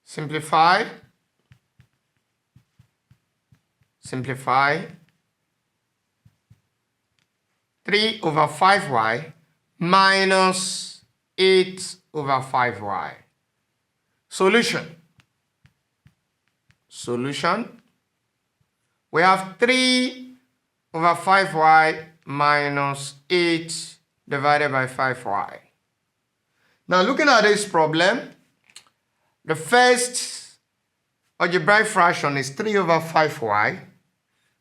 Simplify. 3 over 5y minus 8 over 5y. Solution. We have 3 over 5y minus 8 divided by 5y. Now looking at this problem, the first algebraic fraction is 3 over 5y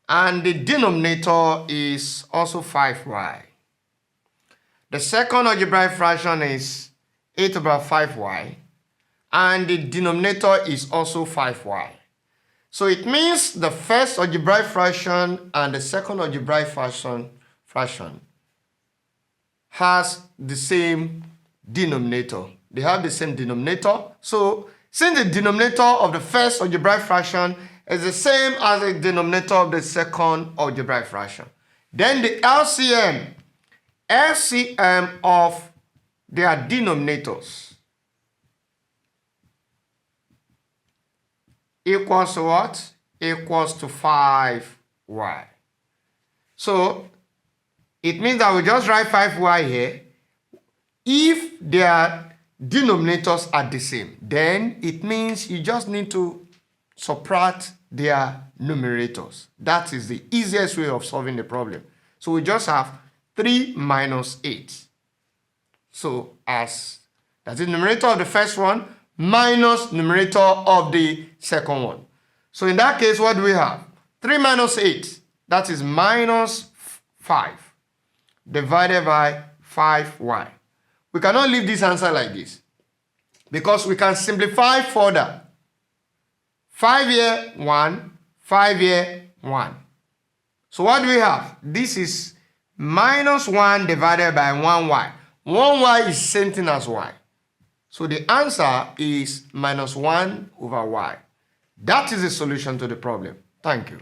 and the denominator is also 5y. The second algebraic fraction is 8 over 5y and the denominator is also 5y. So it means the first algebraic fraction and the second algebraic fraction has the same denominator. They have the same denominator. So since the denominator of the first algebraic fraction is the same as the denominator of the second algebraic fraction, then the LCM of their denominators equals to what? Equals to 5y. So it means that we just write 5y here. If their denominators are the same, then it means you just need to subtract their numerators. That is the easiest way of solving the problem. So we just have 3 minus 8. So that's the numerator of the first one minus numerator of the second one. So in that case, what do we have? 3 minus 8, that is minus 5 divided by 5y. We cannot leave this answer like this because we can simplify further. 5 here, 1, 5 here, 1. So what do we have? This is minus 1 divided by 1y. 1y is same thing as y. So the answer is minus 1 over y. That is the solution to the problem. Thank you.